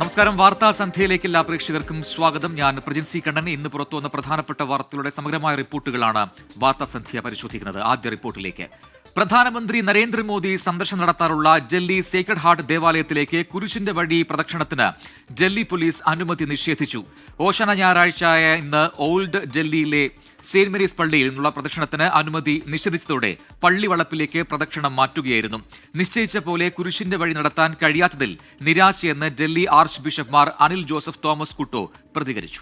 നമസ്കാരം. വാർത്താ സന്ധ്യയിലേക്ക് എല്ലാ പ്രേക്ഷകർക്കും സ്വാഗതം. ഞാൻ പ്രജിൻസി കണ്ണൻ. ഇന്ന് പുറത്തുവന്ന പ്രധാനപ്പെട്ട വാർത്തകളുടെ സമഗ്രമായ റിപ്പോർട്ടുകളാണ് വാർത്താ സന്ധ്യ പരിശോധിക്കുന്നത്. ആദ്യ റിപ്പോർട്ടിലേക്ക്. പ്രധാനമന്ത്രി നരേന്ദ്രമോദി സന്ദർശനം നടത്താറുള്ള ഡൽഹി സേക്രഡ് ഹാർട്ട് ദേവാലയത്തിലേക്ക് കുരിശിന്റെ വഴി പ്രദക്ഷിണത്തിന് ഡൽഹി പോലീസ് അനുമതി നിഷേധിച്ചു. ഓശാന ഞായറാഴ്ചയായ ഇന്ന് ഓൾഡ് ഡൽഹിയിലെ സെന്റ് മേരീസ് പള്ളിയിൽ നിന്നുള്ള പ്രദക്ഷിണത്തിന് അനുമതി നിഷേധിച്ചതോടെ പള്ളി വളപ്പിലേക്ക് പ്രദക്ഷിണം മാറ്റുകയായിരുന്നു. നിശ്ചയിച്ച പോലെ കുരിശിന്റെ വഴി നടത്താൻ കഴിയാത്തതിൽ നിരാശയെന്ന് ഡൽഹി ആർച്ച് ബിഷപ്പ്മാർ അനിൽ ജോസഫ് തോമസ് കുട്ടോ പ്രതികരിച്ചു.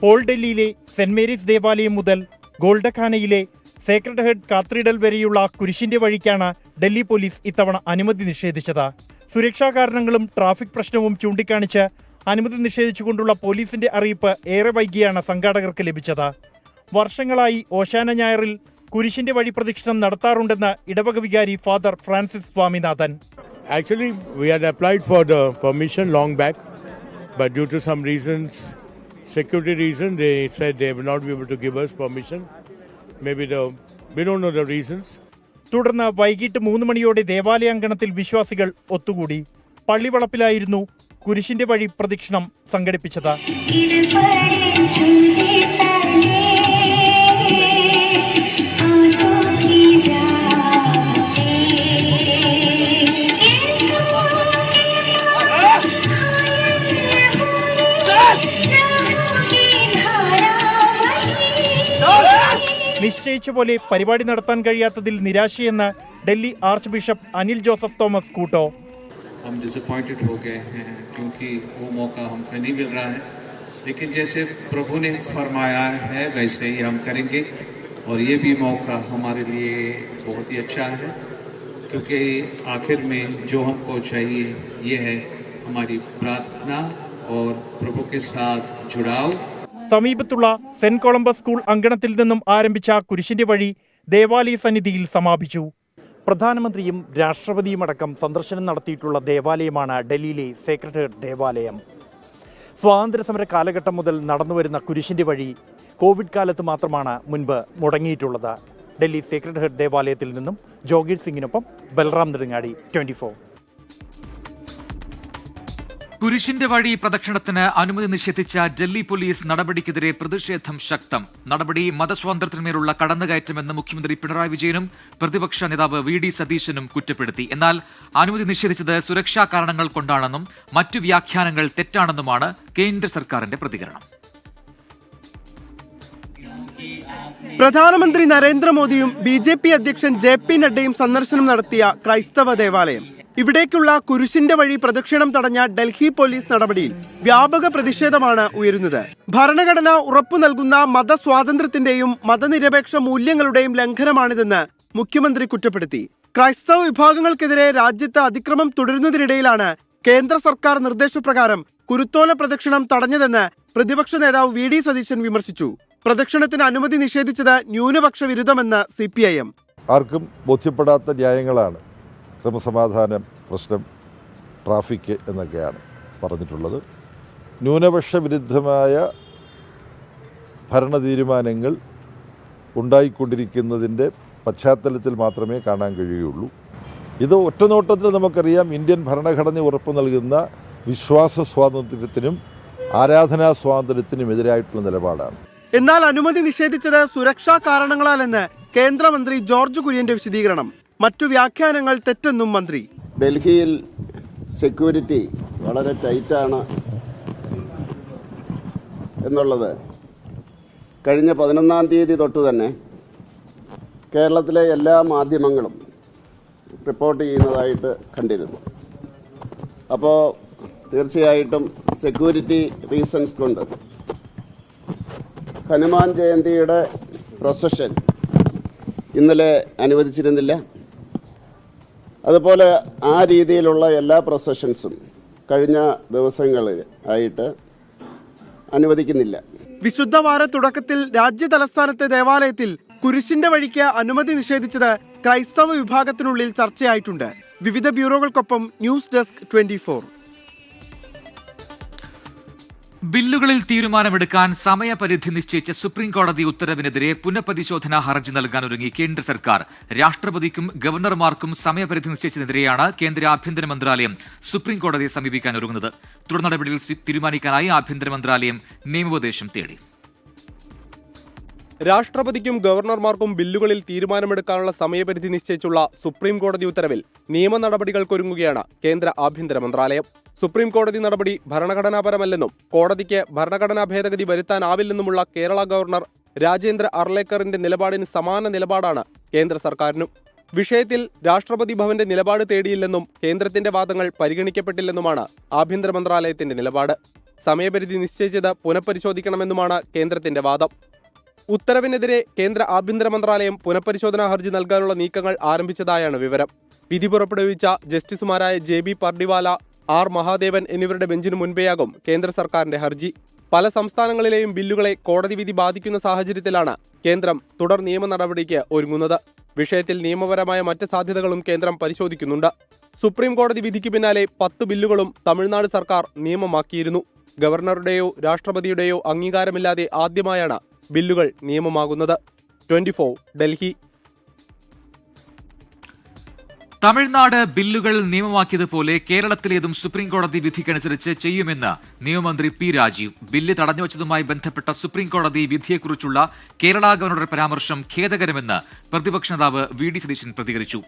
ഓൾഡ് ഡൽഹിയിലെ സെന്റ് മേരീസ് ദേവാലയം മുതൽ ഗോൾഡഖാനയിലെ സേക്രഡ് ഹാർട്ട് കാത്തീഡ്രൽ വരെയുള്ള കുരിശിന്റെ വഴിക്കാണ് ഡൽഹി പോലീസ് ഇത്തവണ അനുമതി നിഷേധിച്ചത്. സുരക്ഷാ കാരണങ്ങളും ട്രാഫിക് പ്രശ്നവും ചൂണ്ടിക്കാണിച്ച് അനുമതി നിഷേധിച്ചുകൊണ്ടുള്ള പോലീസിന്റെ അറിയിപ്പ് ഏറെ വൈകിയാണ് സംഘാടകർക്ക് ലഭിച്ചത്. വർഷങ്ങളായി ഓശാന ഞായറിൽ കുരിശിന്റെ വഴി പ്രദക്ഷിണം നടത്താറുണ്ടെന്ന് ഇടവക വികാരി father Francis Swaminathan. Actually, we had applied for the permission long back, but due to some reasons, security reasons, they said they will not be able to give us permission. Maybe we don't know the reasons. തുടർന്ന് വൈകിട്ട് 3 മണിയോടെ ദേവാലയാങ്കണത്തിൽ വിശ്വാസികൾ ഒത്തുകൂടി. പള്ളിവളപ്പിലായിരുന്നു കുരിശിന്റെ വഴി പ്രദക്ഷിണം സംഘടിപ്പിച്ചത്. നിശ്ചയിച്ച പോലെ പരിപാടി നടത്താൻ കഴിയാത്തതിൽ നിരാശയെന്ന് Delhi archbishop Anil Joseph Thomas Couto. हम डिसअपॉइंटेड हो गए हैं क्योंकि वो मौका हमको नहीं मिल रहा है, लेकिन जैसे प्रभु ने फरमाया है वैसे ही हम करेंगे और ये भी मौका हमारे लिए बहुत ही अच्छा है, क्योंकि आखिर में जो हमको चाहिए ये है हमारी प्रार्थना और प्रभु के साथ जुड़ाव. സമീപത്തുള്ള സെന്റ് കൊളംബസ് സ്കൂൾ അങ്കണത്തിൽ നിന്നും ആരംഭിച്ച കുരിശിന്റെ വഴി ദേവാലയ സന്നിധിയിൽ സമാപിച്ചു. പ്രധാനമന്ത്രിയും രാഷ്ട്രപതിയുമടക്കം സന്ദർശനം നടത്തിയിട്ടുള്ള ദേവാലയമാണ് ഡൽഹിയിലെ സേക്രഡ് ഹാർട്ട് ദേവാലയം. സ്വാതന്ത്ര്യസമര കാലഘട്ടം മുതൽ നടന്നുവരുന്ന കുരിശിന്റെ വഴി കോവിഡ് കാലത്ത് മാത്രമാണ് മുൻപ് മുടങ്ങിയിട്ടുള്ളത്. ഡൽഹി സേക്രഡ് ഹാർട്ട് ദേവാലയത്തിൽ നിന്നും ജോഗീർ സിംഗിനൊപ്പം ബൽറാം നെടുങ്ങാടി, 24. കുരിശിന്റെ വഴി പ്രദക്ഷിണത്തിന് അനുമതി നിഷേധിച്ച ഡൽഹി പോലീസ് നടപടിക്കെതിരെ പ്രതിഷേധം ശക്തം. നടപടി മതസ്വാതന്ത്ര്യത്തിന്മേലുള്ള കടന്നുകയറ്റമെന്ന് മുഖ്യമന്ത്രി പിണറായി വിജയനും പ്രതിപക്ഷ നേതാവ് വി ഡി സതീശനും കുറ്റപ്പെടുത്തി. എന്നാൽ അനുമതി നിഷേധിച്ചത് സുരക്ഷാ കാരണങ്ങൾ കൊണ്ടാണെന്നും മറ്റു വ്യാഖ്യാനങ്ങൾ തെറ്റാണെന്നുമാണ് കേന്ദ്ര സർക്കാരിന്റെ പ്രതികരണം. പ്രധാനമന്ത്രി നരേന്ദ്രമോദിയും BJP അധ്യക്ഷൻ JP നഡ്ഡയും സന്ദർശനം നടത്തിയ ക്രൈസ്തവ ദേവാലയം, ഇവിടേക്കുള്ള കുരിശിന്റെ വഴി പ്രദക്ഷിണം തടഞ്ഞ ഡൽഹി പോലീസ് നടപടിയിൽ വ്യാപക പ്രതിഷേധമാണ് ഉയരുന്നത്. ഭരണഘടന ഉറപ്പു നൽകുന്ന മതസ്വാതന്ത്ര്യത്തിന്റെയും മതനിരപേക്ഷ മൂല്യങ്ങളുടെയും ലംഘനമാണിതെന്ന് മുഖ്യമന്ത്രി കുറ്റപ്പെടുത്തി. ക്രൈസ്തവ വിഭാഗങ്ങൾക്കെതിരെ രാജ്യത്ത് അതിക്രമം തുടരുന്നതിനിടയിലാണ് കേന്ദ്ര സർക്കാർ നിർദ്ദേശപ്രകാരം കുരുത്തോല പ്രദക്ഷിണം തടഞ്ഞതെന്ന് പ്രതിപക്ഷ നേതാവ് വി ഡി സതീശൻ വിമർശിച്ചു. പ്രദക്ഷിണത്തിന് അനുമതി നിഷേധിച്ചത് ന്യൂനപക്ഷ വിരുദ്ധമെന്ന് CPIM. ആർക്കും ബോധ്യപ്പെടാത്ത ന്യായങ്ങളാണ്. ക്രമസമാധാന പ്രശ്നം, ട്രാഫിക് എന്നൊക്കെയാണ് പറഞ്ഞിട്ടുള്ളത്. ന്യൂനപക്ഷ വിരുദ്ധമായ ഭരണ തീരുമാനങ്ങൾ ഉണ്ടായിക്കൊണ്ടിരിക്കുന്നതിൻ്റെ പശ്ചാത്തലത്തിൽ മാത്രമേ കാണാൻ കഴിയുകയുള്ളൂ. ഇത് ഒറ്റനോട്ടത്തിൽ നമുക്കറിയാം ഇന്ത്യൻ ഭരണഘടന ഉറപ്പു നൽകുന്ന വിശ്വാസ സ്വാതന്ത്ര്യത്തിനും ആരാധനാ സ്വാതന്ത്ര്യത്തിനും എതിരായിട്ടുള്ള നിലപാടാണ്. എന്നാൽ അനുമതി നിഷേധിച്ചത് സുരക്ഷാ കാരണങ്ങളാലെന്ന് കേന്ദ്രമന്ത്രി ജോർജ് കുര്യന്റെ വിശദീകരണം. മറ്റു വ്യാഖ്യാനങ്ങൾ തെറ്റെന്നും മന്ത്രി. ഡൽഹിയിൽ സെക്യൂരിറ്റി വളരെ ടൈറ്റാണ് എന്നുള്ളത് കഴിഞ്ഞ 11-ാം തീയതി തൊട്ട് തന്നെ കേരളത്തിലെ എല്ലാ മാധ്യമങ്ങളും റിപ്പോർട്ട് ചെയ്യുന്നതായിട്ട് കണ്ടിരുന്നു. അപ്പോൾ തീർച്ചയായിട്ടും സെക്യൂരിറ്റി റീസൺസ് കൊണ്ട് ഹനുമാൻ ജയന്തിയുടെ പ്രൊസഷൻ ഇന്നലെ അനുവദിച്ചിരുന്നില്ല. അതുപോലെ ആ രീതിയിലുള്ള എല്ലാ പ്രൊസഷൻസും കഴിഞ്ഞ ദിവസങ്ങളിൽ ആയിട്ട് അനുവദിക്കുന്നില്ല. വിശുദ്ധവാര തുടക്കത്തിൽ രാജ്യ തലസ്ഥാനത്തെ ദേവാലയത്തിൽ കുരിശിന്റെ വഴിക്ക് അനുമതി നിഷേധിച്ചത് ക്രൈസ്തവ വിഭാഗത്തിനുള്ളിൽ ചർച്ചയായിട്ടുണ്ട്. വിവിധ ബ്യൂറോകൾക്കൊപ്പം ന്യൂസ് ഡെസ്ക് 24. ബില്ലുകളിൽ തീരുമാനമെടുക്കാൻ സമയപരിധി നിശ്ചയിച്ച സുപ്രീം കോടതി ഉത്തരവിനെതിരെ പുനഃപരിശോധനാ ഹർജി നൽകാൻ ഒരുങ്ങി കേന്ദ്ര സർക്കാർ. രാഷ്ട്രപതിക്കും ഗവർണർമാർക്കും സമയപരിധി നിശ്ചയിച്ചതിനെതിരെയാണ് കേന്ദ്ര ആഭ്യന്തര മന്ത്രാലയം സുപ്രീം കോടതിയെ സമീപിക്കാൻ ഒരുങ്ങുന്നത്. തുടർ നടപടികൾ തീരുമാനിക്കാനായി ആഭ്യന്തര മന്ത്രാലയം നിയമോപദേശം തേടി. രാഷ്ട്രപതിക്കും ഗവർണർമാർക്കും ബില്ലുകളിൽ തീരുമാനമെടുക്കാനുള്ള സമയപരിധി നിശ്ചയിച്ചുള്ള സുപ്രീം കോടതി ഉത്തരവിൽ നിയമ നടപടികൾക്കൊരുങ്ങുകയാണ് കേന്ദ്ര ആഭ്യന്തര മന്ത്രാലയം. സുപ്രീം കോടതി നടപടി ഭരണഘടനാപരമല്ലെന്നും കോടതിക്ക് ഭരണഘടനാ ഭേദഗതി വരുത്താനാവില്ലെന്നുമുള്ള കേരള ഗവർണർ രാജേന്ദ്ര അർലേക്കറിന്റെ നിലപാടിന് സമാന നിലപാടാണ് കേന്ദ്ര സർക്കാരിനും. വിഷയത്തിൽ രാഷ്ട്രപതി ഭവന്റെ നിലപാട് തേടിയില്ലെന്നും കേന്ദ്രത്തിന്റെ വാദങ്ങൾ പരിഗണിക്കപ്പെട്ടില്ലെന്നുമാണ് ആഭ്യന്തര മന്ത്രാലയത്തിന്റെ നിലപാട്. സമയപരിധി നിശ്ചയിച്ചത് പുനഃപരിശോധിക്കണമെന്നുമാണ് കേന്ദ്രത്തിന്റെ വാദം. ഉത്തരവിനെതിരെ കേന്ദ്ര ആഭ്യന്തര മന്ത്രാലയം പുനഃപരിശോധനാ ഹർജി നൽകാനുള്ള നീക്കങ്ങൾ ആരംഭിച്ചതായാണ് വിവരം. വിധി പുറപ്പെടുവിച്ച ജസ്റ്റിസുമാരായ JB പർഡിവാല, R മഹാദേവൻ എന്നിവരുടെ ബെഞ്ചിനു മുൻപേയാകും കേന്ദ്ര സർക്കാരിന്റെ ഹർജി. പല സംസ്ഥാനങ്ങളിലെയും ബില്ലുകളെ കോടതി വിധി ബാധിക്കുന്ന സാഹചര്യത്തിലാണ് കേന്ദ്രം തുടർ നിയമ നടപടിക്ക് ഒരുങ്ങുന്നത്. വിഷയത്തിൽ നിയമപരമായ മറ്റ് സാധ്യതകളും കേന്ദ്രം പരിശോധിക്കുന്നുണ്ട്. സുപ്രീം കോടതി വിധിക്ക് പിന്നാലെ 10 ബില്ലുകളും തമിഴ്നാട് സർക്കാർ നിയമമാക്കിയിരുന്നു. ഗവർണറുടെയോ രാഷ്ട്രപതിയുടെയോ അംഗീകാരമില്ലാതെ ആദ്യമായാണ് ബില്ലുകൾ നിയമമാകുന്നത്. 24 ഡൽഹി. തമിഴ്നാട് ബില്ലുകൾ നിയമമാക്കിയതുപോലെ കേരളത്തിലേതും സുപ്രീം കോടതി വിധിക്കനുസരിച്ച് ചെയ്യുമെന്ന് നിയമമന്ത്രി P. രാജീവ്. ബില്ല് തടഞ്ഞുവച്ചതുമായി ബന്ധപ്പെട്ട സുപ്രീം കോടതി വിധിയെക്കുറിച്ചുള്ള കേരള ഗവർണറുടെ പരാമർശം ഖേദകരമെന്ന് പ്രതിപക്ഷ നേതാവ് VD സതീശൻ പ്രതികരിച്ചു.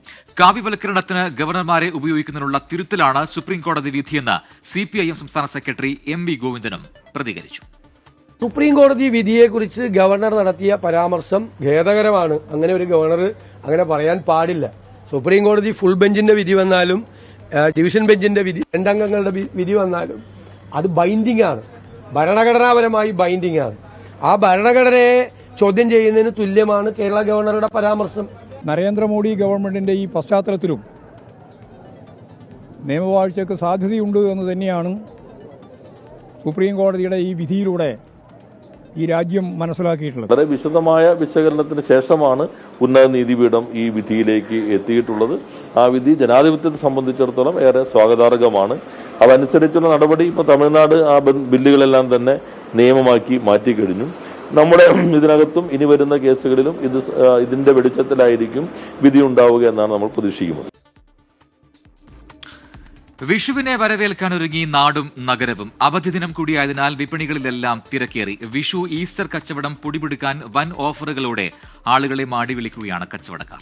കാവ്യവൽക്കരണത്തിന് ഗവർണർമാരെ ഉപയോഗിക്കുന്നതിനുള്ള തിരുത്തലാണ് സുപ്രീം കോടതി വിധിയെന്ന് CPIM സംസ്ഥാന സെക്രട്ടറി MV ഗോവിന്ദനും പ്രതികരിച്ചു. സുപ്രീം കോടതി വിധിയെക്കുറിച്ച് ഗവർണർ നടത്തിയ പരാമർശം ഖേദകരമാണ്. അങ്ങനെ ഒരു ഗവർണർ അങ്ങനെ പറയാൻ പാടില്ല. സുപ്രീം കോടതി ഫുൾ ബെഞ്ചിന്റെ വിധി വന്നാലും ഡിവിഷൻ ബെഞ്ചിന്റെ വിധി, 2 അംഗങ്ങളുടെ വിധി വന്നാലും അത് ബൈൻഡിംഗ് ആണ്, ഭരണഘടനാപരമായി ബൈൻഡിംഗ് ആണ്. ആ ഭരണഘടനയെ ചോദ്യം ചെയ്യുന്നതിന് തുല്യമാണ് കേരള ഗവർണറുടെ പരാമർശം. നരേന്ദ്രമോദി ഗവൺമെന്റിന്റെ ഈ പശ്ചാത്തലത്തിലും നിയമവാഴ്ചയ്ക്ക് സാധ്യതയുണ്ട് എന്ന് തന്നെയാണ് സുപ്രീം കോടതിയുടെ ഈ വിധിയിലൂടെ ഈ രാജ്യം മനസ്സിലാക്കിയിട്ടുള്ളത്. വളരെ വിശദമായ വിശകലനത്തിന് ശേഷമാണ് ഉന്നത നീതിപീഠം ഈ വിധിയിലേക്ക് എത്തിയിട്ടുള്ളത്. ആ വിധി ജനാധിപത്യത്തെ സംബന്ധിച്ചിടത്തോളം ഏറെ സ്വാഗതാർഹമാണ്. അതനുസരിച്ചുള്ള നടപടി ഇപ്പോൾ തമിഴ്നാട് ആ ബില്ലുകളെല്ലാം തന്നെ നിയമമാക്കി മാറ്റിക്കഴിഞ്ഞു. നമ്മുടെ ഇതിനകത്തും ഇനി വരുന്ന കേസുകളിലും ഇതിന്റെ വെളിച്ചത്തിലായിരിക്കും വിധി ഉണ്ടാവുക എന്നാണ് നമ്മൾ പ്രതീക്ഷിക്കുന്നത്. വിഷുവിനെ വരവേൽക്കാനൊരുങ്ങി നാടും നഗരവും. അവധി ദിനം കൂടിയായതിനാൽ വിപണികളിലെല്ലാം തിരക്കേറി. വിഷു ഈസ്റ്റർ കച്ചവടം പൊടിപിടിക്കാൻ വൻ ഓഫറുകളോടെ ആളുകളെ മാടി വിളിക്കുകയാണ് കച്ചവടക്കാർ.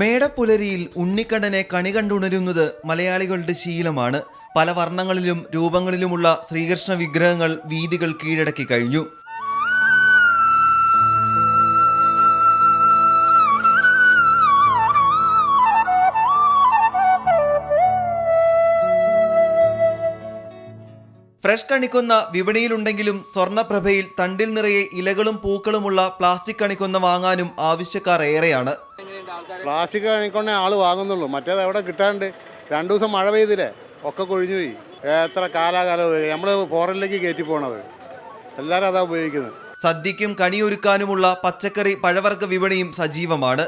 മേടപ്പുലരിയിൽ ഉണ്ണിക്കണ്ണനെ കണി കണ്ടുണരുന്നത് മലയാളികളുടെ ശീലമാണ്. പല വർണ്ണങ്ങളിലും രൂപങ്ങളിലുമുള്ള ശ്രീകൃഷ്ണ വിഗ്രഹങ്ങൾ വീഥികൾ കീഴടക്കി കഴിഞ്ഞു. ഫ്രഷ് കണിക്കൊന്ന വിപണിയിലുണ്ടെങ്കിലും സ്വർണ്ണപ്രഭയിൽ തണ്ടിൽ നിറയെ ഇലകളും പൂക്കളുമുള്ള പ്ലാസ്റ്റിക് കണിക്കൊന്ന വാങ്ങാനും ആവശ്യക്കാർ ഏറെയാണ്. പ്ലാസ്റ്റിക് കണിക്കൊന്ന ആള് വാങ്ങുന്നുള്ളൂ, മറ്റേത് എവിടെ കിട്ടാണ്ട്. 2 ദിവസം മഴ പെയ്തില്ലേ, ഒക്കെ കൊഴിഞ്ഞുപോയി. എത്ര കാലാകാലം നമ്മൾ ഫോറിനിലേക്ക് കയറ്റി പോണത്, എല്ലാവരും അതാ ഉപയോഗിക്കുന്നത്. സദ്യയ്ക്കും കണിയൊരുക്കാനുമുള്ള പച്ചക്കറി പഴവർഗ്ഗ വിപണിയും സജീവമാണ്.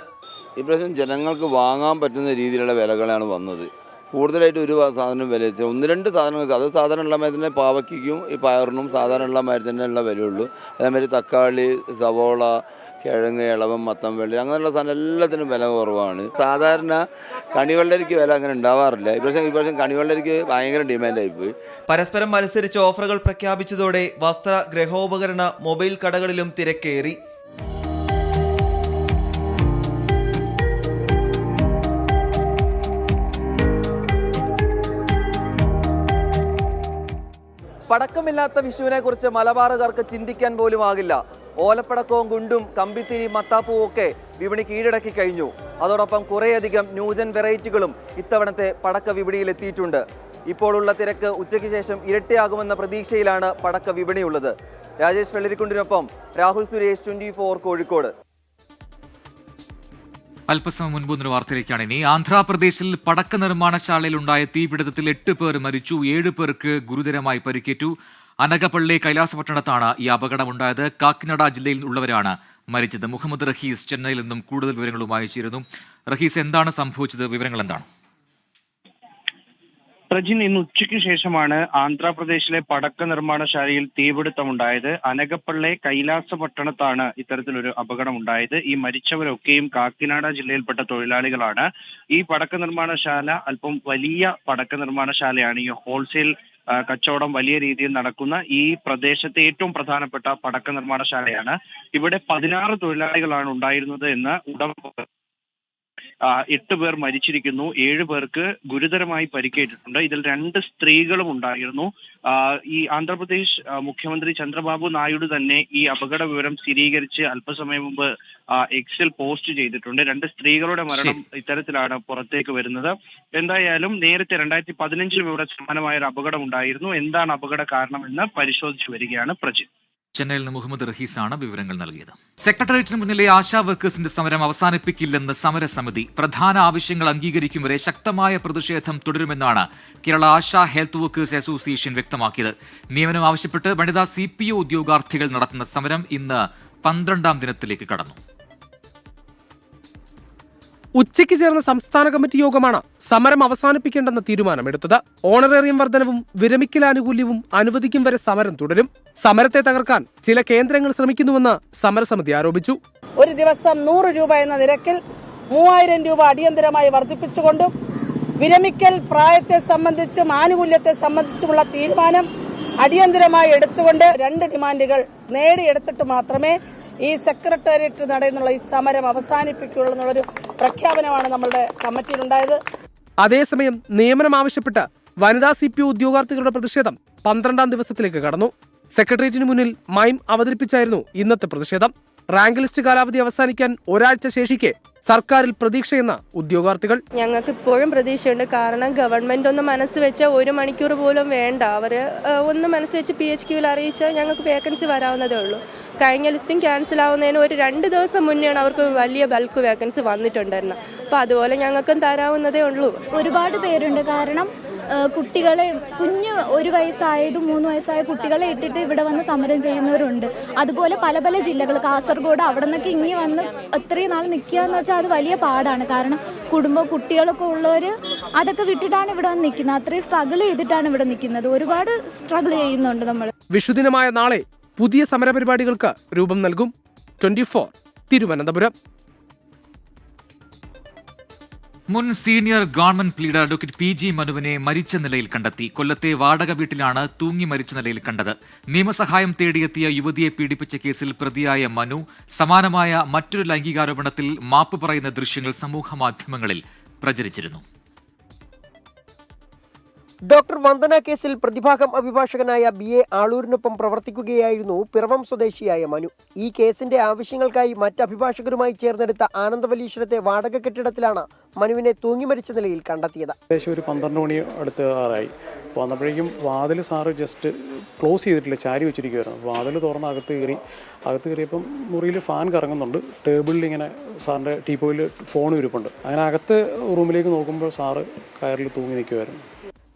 ഇപ്രാവശ്യം ജനങ്ങൾക്ക് വാങ്ങാൻ പറ്റുന്ന രീതിയിലുള്ള വിലകളാണ് വന്നത്. കൂടുതലായിട്ട് ഒരു സാധനം വില വെച്ചാൽ 1-2 സാധനങ്ങൾക്ക്, അത് സാധാരണ മാതിരി തന്നെ പാവയ്ക്കും ഈ പയറിനും സാധാരണ മാതിരി തന്നെയുള്ള വിലയുള്ളൂ. അതേമാതിരി തക്കാളി, സവോള, കിഴങ്ങ്, ഇളവം, മത്തം, വെള്ളി അങ്ങനെയുള്ള സാധനം എല്ലാത്തിനും വില കുറവാണ്. സാധാരണ കണിവെള്ളരിക്ക് വില അങ്ങനെ ഉണ്ടാവാറില്ല. ഇപ്രാവശ്യം കണിവെള്ളരിക്ക് ഭയങ്കര ഡിമാൻഡായിപ്പോയി. പരസ്പരം മത്സരിച്ച് ഓഫറുകൾ പ്രഖ്യാപിച്ചതോടെ വസ്ത്ര, ഗൃഹോപകരണ, മൊബൈൽ കടകളിലും തിരക്കേറി. പടക്കമില്ലാത്ത വിഷുവിനെ കുറിച്ച് മലബാറുകാർക്ക് ചിന്തിക്കാൻ പോലും ആകില്ല. ഓലപ്പടക്കവും ഗുണ്ടും കമ്പിത്തിരി മത്താപ്പൂവും ഒക്കെ വിപണി കീഴടക്കി കഴിഞ്ഞു. അതോടൊപ്പം കുറേയധികം ന്യൂജൻ വെറൈറ്റികളും ഇത്തവണത്തെ പടക്ക വിപണിയിൽ എത്തിയിട്ടുണ്ട്. ഇപ്പോഴുള്ള തിരക്ക് ഉച്ചയ്ക്ക് ശേഷം ഇരട്ടിയാകുമെന്ന പ്രതീക്ഷയിലാണ് പടക്ക വിപണിയുള്ളത്. രാജേഷ് വെള്ളരിക്കുണ്ടിനൊപ്പം രാഹുൽ സുരേഷ്, 24 കോഴിക്കോട്. അല്പസമയം മുൻപ് വാർത്തയിലേക്കാണ് ഇനി. ആന്ധ്രാപ്രദേശിൽ പടക്ക നിർമ്മാണശാലയിലുണ്ടായ തീപിടുത്തത്തിൽ 8 പേർ മരിച്ചു, 7 പേർക്ക് ഗുരുതരമായി പരിക്കേറ്റു. അനകപ്പള്ളി കൈലാസപട്ടണത്താണ് ഈ അപകടമുണ്ടായത്. കാക്കിനഡ ജില്ലയിൽ ഉള്ളവരാണ് മരിച്ചത്. മുഹമ്മദ് റഹീസ് ചെന്നൈയിൽ നിന്നും കൂടുതൽ വിവരങ്ങളുമായി ചേരുന്നു. റഹീസ്, എന്താണ് സംഭവിച്ചത്? വിവരങ്ങൾ എന്താണ്? പ്രജിൻ, ഇന്ന് ഉച്ചയ്ക്ക് ശേഷമാണ് ആന്ധ്രാപ്രദേശിലെ പടക്ക നിർമ്മാണശാലയിൽ തീപിടുത്തമുണ്ടായത്. അനകപ്പള്ളെ കൈലാസപട്ടണത്താണ് ഇത്തരത്തിലൊരു അപകടമുണ്ടായത്. ഈ മരിച്ചവരൊക്കെയും കാക്കിനാട ജില്ലയിൽപ്പെട്ട തൊഴിലാളികളാണ്. ഈ പടക്ക നിർമ്മാണശാല അല്പം വലിയ പടക്ക നിർമ്മാണശാലയാണ്. ഈ ഹോൾസെയിൽ കച്ചവടം വലിയ രീതിയിൽ നടക്കുന്ന ഈ പ്രദേശത്തെ ഏറ്റവും പ്രധാനപ്പെട്ട പടക്ക നിർമ്മാണശാലയാണ്. ഇവിടെ 16 തൊഴിലാളികളാണ് ഉണ്ടായിരുന്നത് എന്ന് ഉടമ 8 പേർ മരിച്ചിരിക്കുന്നു, 7 പേർക്ക് ഗുരുതരമായി പരിക്കേറ്റിട്ടുണ്ട്. ഇതിൽ 2 സ്ത്രീകളും ഉണ്ടായിരുന്നു. ഈ ആന്ധ്രാപ്രദേശ് മുഖ്യമന്ത്രി ചന്ദ്രബാബു നായിഡു തന്നെ ഈ അപകട വിവരം സ്ഥിരീകരിച്ച് അല്പസമയം മുമ്പ് എക്സിൽ പോസ്റ്റ് ചെയ്തിട്ടുണ്ട്. 2 സ്ത്രീകളുടെ മരണം ഇത്തരത്തിലാണ് പുറത്തേക്ക് വരുന്നത്. എന്തായാലും നേരത്തെ 2015 ഇവിടെ സമാനമായ ഒരു അപകടം ഉണ്ടായിരുന്നു. എന്താണ് അപകട കാരണമെന്ന് പരിശോധിച്ചു വരികയാണ് പ്രജിൻ. ചെന്നൈയിൽ നിന്ന് മുഹമ്മദ് റഹീസാണ് വിവരങ്ങൾ നൽകിയത്. സെക്രട്ടേറിയറ്റിന് മുന്നിലെ ആശാ വർക്കേഴ്സിന്റെ സമരം അവസാനിപ്പിക്കില്ലെന്ന് സമരസമിതി. പ്രധാന ആവശ്യങ്ങൾ അംഗീകരിക്കും വരെ ശക്തമായ പ്രതിഷേധം തുടരുമെന്നാണ് Kerala ASHA health workers association വ്യക്തമാക്കിയത്. നിയമനം ആവശ്യപ്പെട്ട് വനിതാ CPO ഉദ്യോഗാർത്ഥികൾ നടത്തുന്ന സമരം ഇന്ന് 12ാം ദിനത്തിലേക്ക് കടന്നു. ഉച്ചയ്ക്ക് ചേർന്ന സംസ്ഥാന കമ്മിറ്റി യോഗമാണ് സമരം അവസാനിപ്പിക്കേണ്ടെന്ന തീരുമാനമെടുത്തത്. ഓണറേറിയം വർധനവും വിരമിക്കലാനുകൂല്യവും അനുവദിക്കും വരെ സമരം തുടരും. സമരത്തെ തകർക്കാൻ ചില കേന്ദ്രങ്ങൾ ശ്രമിക്കുന്നുവെന്ന് സമരസമിതി ആരോപിച്ചു. ഒരു ദിവസം 100 രൂപ എന്ന നിരക്കിൽ 3000 രൂപ അടിയന്തരമായി വർദ്ധിപ്പിച്ചുകൊണ്ടും വിരമിക്കൽ പ്രായത്തെ സംബന്ധിച്ചും ആനുകൂല്യത്തെ സംബന്ധിച്ചുമുള്ള തീരുമാനം അടിയന്തരമായി എടുത്തുകൊണ്ട് 2 ഡിമാൻഡുകൾ നേടിയെടുത്തിട്ട് മാത്രമേ ഈ സെക്രട്ടേറിയറ്റ് നടന്നുള്ള ഈ സമരം അവസാനിപ്പിക്കുകയുള്ളൂ എന്നുള്ളൊരു പ്രഖ്യാപനമാണ് നമ്മളുടെ കമ്മിറ്റിയിലുണ്ടായത്. അതേസമയം നിയമനം ആവശ്യപ്പെട്ട് വനിതാ CPO ഉദ്യോഗാർത്ഥികളുടെ പ്രതിഷേധം 12ാം ദിവസത്തിലേക്ക് കടന്നു. സെക്രട്ടേറിയറ്റിന് മുന്നിൽ മൈം അവതരിപ്പിച്ചായിരുന്നു ഇന്നത്തെ പ്രതിഷേധം. റാങ്ക് ലിസ്റ്റ് കാലാവധി അവസാനിക്കാൻ ഒരാഴ്ച ശേഷിക്കെ സർക്കാരിൽ പ്രതീക്ഷയെന്ന ഉദ്യോഗാർത്ഥികൾ. ഞങ്ങൾക്ക് ഇപ്പോഴും പ്രതീക്ഷയുണ്ട്. കാരണം ഗവൺമെന്റ് ഒന്ന് മനസ്സ് വെച്ച 1 മണിക്കൂർ പോലും വേണ്ട. അവര് ഒന്ന് മനസ്സ് വെച്ച് PHQവിൽ അറിയിച്ചാൽ ഞങ്ങൾക്ക് വേക്കൻസി വരാവുന്നതേ ഉള്ളൂ. കഴിഞ്ഞ ലിസ്റ്റിംഗ് ക്യാൻസൽ ആവുന്നതിന് ഒരു 2 ദിവസം മുന്നെയാണ് അവർക്ക് വലിയ ബൾക്ക് വേക്കൻസി വന്നിട്ടുണ്ടായിരുന്നത്. അപ്പോൾ അതുപോലെ ഞങ്ങൾക്കും തരാവുന്നതേ ഉള്ളൂ. ഒരുപാട് പേരുണ്ട്. കാരണം കുട്ടികളെ ഒരു വയസ്സായതും 3 വയസ്സായ കുട്ടികളെ ഇട്ടിട്ട് ഇവിടെ വന്ന് സമരം ചെയ്യുന്നവരുണ്ട്. അതുപോലെ പല പല ജില്ലകൾ, കാസർഗോഡ്, അവിടെ നിന്നൊക്കെ ഇങ്ങനെ വന്ന് അത്രയും നാൾ നിൽക്കുക എന്ന് വെച്ചാൽ അത് വലിയ പാടാണ്. കാരണം കുട്ടികളൊക്കെ ഉള്ളവർ അതൊക്കെ വിട്ടിട്ടാണ് ഇവിടെ വന്ന് നിൽക്കുന്നത്. അത്രയും സ്ട്രഗിൾ ചെയ്തിട്ടാണ് ഇവിടെ നിൽക്കുന്നത്. ഒരുപാട് സ്ട്രഗിൾ ചെയ്യുന്നുണ്ട് നമ്മൾ. വിഷുദിനമായ നാളെ പുതിയ സമരപരിപാടികൾക്ക് രൂപം നൽകും. 24 തിരുവനന്തപുരം. മുൻ senior government pleader advocate PG മനുവിനെ മരിച്ച നിലയിൽ കണ്ടെത്തി. കൊല്ലത്തെ വാടക വീട്ടിലാണ് തൂങ്ങി മരിച്ച നിലയിൽ കണ്ടത്. നിയമസഹായം തേടിയെത്തിയ യുവതിയെ പീഡിപ്പിച്ച കേസിൽ പ്രതിയായ മനു സമാനമായ മറ്റൊരു ലൈംഗികാരോപണത്തിൽ മാപ്പ് പറയുന്ന ദൃശ്യങ്ങൾ സമൂഹമാധ്യമങ്ങളിൽ പ്രചരിച്ചിരുന്നു. ഡോക്ടർ വന്ദന കേസിൽ പ്രതിഭാഗം അഭിഭാഷകനായ BA ആളൂരിനൊപ്പം പ്രവർത്തിക്കുകയായിരുന്നു പിറവം സ്വദേശിയായ മനു. ഈ കേസിന്റെ ആവശ്യങ്ങൾക്കായി മറ്റ് അഭിഭാഷകരുമായി ചേർന്നെടുത്ത ആനന്ദവല്ലീശ്വരത്തെ വാടക കെട്ടിടത്തിലാണ് മനുവിനെ തൂങ്ങി മരിച്ച നിലയിൽ കണ്ടെത്തിയത്. ഏകദേശം ഒരു 12 മണി അടുത്ത് ആറായി. വന്നപ്പോഴേക്കും വാതിൽ സാറ് ജസ്റ്റ് ക്ലോസ് ചെയ്തിട്ടില്ല, ചാരി വെച്ചിരിക്കുമായിരുന്നു. വാതിൽ തുറന്ന് അകത്ത് കയറിയപ്പം മുറിയിൽ ഫാൻ കറങ്ങുന്നുണ്ട്. ടേബിളിൽ ഇങ്ങനെ സാറിൻ്റെ ടീപ്പോയിൽ ഫോൺ ഇരിപ്പുണ്ട്. അങ്ങനെ അകത്ത് റൂമിലേക്ക് നോക്കുമ്പോൾ സാറ് കയറിൽ തൂങ്ങി നിൽക്കുമായിരുന്നു.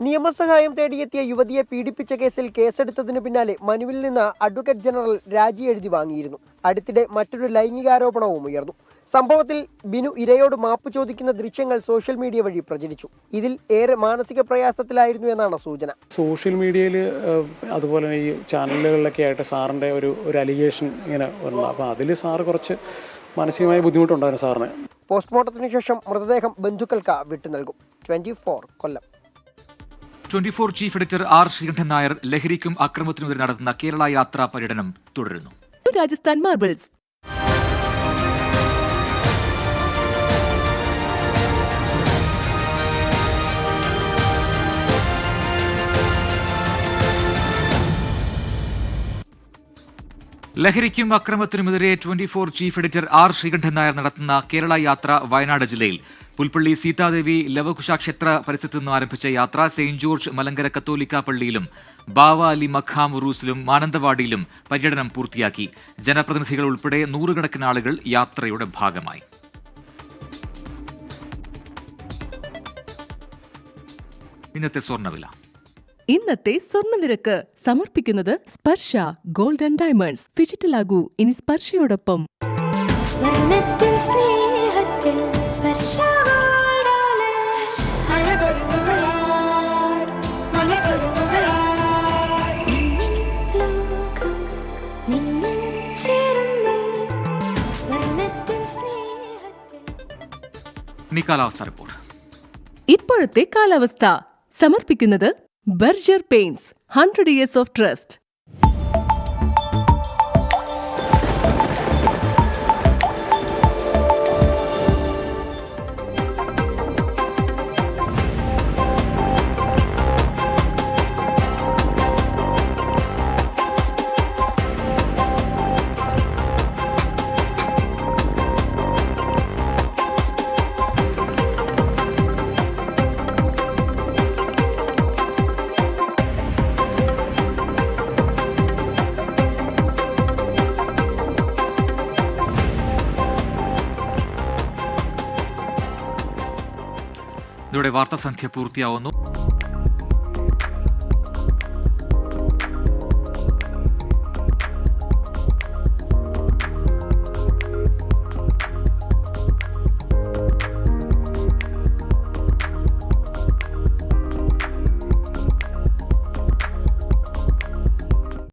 നിയമസഹായം തേടിയെത്തിയ യുവതിയെ പീഡിപ്പിച്ച കേസിൽ കേസെടുത്തതിനു പിന്നാലെ മനുവിൽ നിന്ന് അഡ്വക്കേറ്റ് ജനറൽ രാജി എഴുതി വാങ്ങിയിരുന്നു. അടുത്തിടെ മറ്റൊരു ലൈംഗികാരോപണവും ഉയർന്നു. സംഭവത്തിൽ ബിനു ഇരയോട് മാപ്പ് ചോദിക്കുന്ന ദൃശ്യങ്ങൾ സോഷ്യൽ മീഡിയ വഴി പ്രചരിച്ചു. ഇതിൽ ഏറെ മാനസിക പ്രയാസത്തിലായിരുന്നു എന്നാണ് സൂചന. സോഷ്യൽ മീഡിയയിൽ അതുപോലെ തന്നെ ഈ ചാനലുകളിലൊക്കെ ആയിട്ട് സാറിൻ്റെ ഒരു അലിഗേഷൻ ഇങ്ങനെ വന്നു. അപ്പോൾ അതിൽ സാറ് കുറച്ച് മാനസികമായ ബുദ്ധിമുട്ടുണ്ടായിരുന്നു സാറിന്. പോസ്റ്റ്മോർട്ടത്തിന് ശേഷം മൃതദേഹം ബന്ധുക്കൾക്ക് വിട്ടു നൽകും. 24 കൊല്ലം. 24 chief editor R. Sreekandan Nair ലഹരിക്കും അക്രമത്തിനുമെതിരെ നടത്തുന്ന കേരള യാത്രാ പര്യടനം തുടരുന്നു. രാജസ്ഥാൻ മാർബിൾസ്. ലഹരിക്കും അക്രമത്തിനുമെതിരെ 24 chief editor R. Sreekandan Nair നടത്തുന്ന കേരള യാത്ര വയനാട് ജില്ലയിൽ പുൽപ്പള്ളി സീതാദേവി ലവകുശ ക്ഷേത്ര പരിസരത്ത് നിന്ന് ആരംഭിച്ച യാത്ര സെയിന്റ് ജോർജ് മലങ്കര കത്തോലിക്ക പള്ളിയിലും ബാവ അലി മഖാം ഉറൂസിലും മാനന്തവാടിയിലും പര്യടനം പൂർത്തിയാക്കി. ജനപ്രതിനിധികൾ ഉൾപ്പെടെ 100 കണക്കിന് ആളുകൾ യാത്രയുടെ ഭാഗമായി. ഇന്നത്തെ സ്വർണ്ണവില. ഇന്നത്തെ സ്വർണ്ണനിരക്ക് സമർപ്പിക്കുന്നത് സ്പർശ ഗോൾഡ് ആൻഡ് ഡയമണ്ട്സ്. ഫിജിറ്റലാകൂ ഇനി സ്പർശയോടൊപ്പം. സ്വർണ്ണത്തിൽ സ്നേഹത്തിൽ സ്പർശ. ഇനി കാലാവസ്ഥ റിപ്പോർട്ട്. ഇപ്പോഴത്തെ കാലാവസ്ഥ സമർപ്പിക്കുന്നത് Berger paints 100 years of trust. ഇതോടെ വാർത്താസന്ധ്യ പൂർത്തിയാവുന്നു.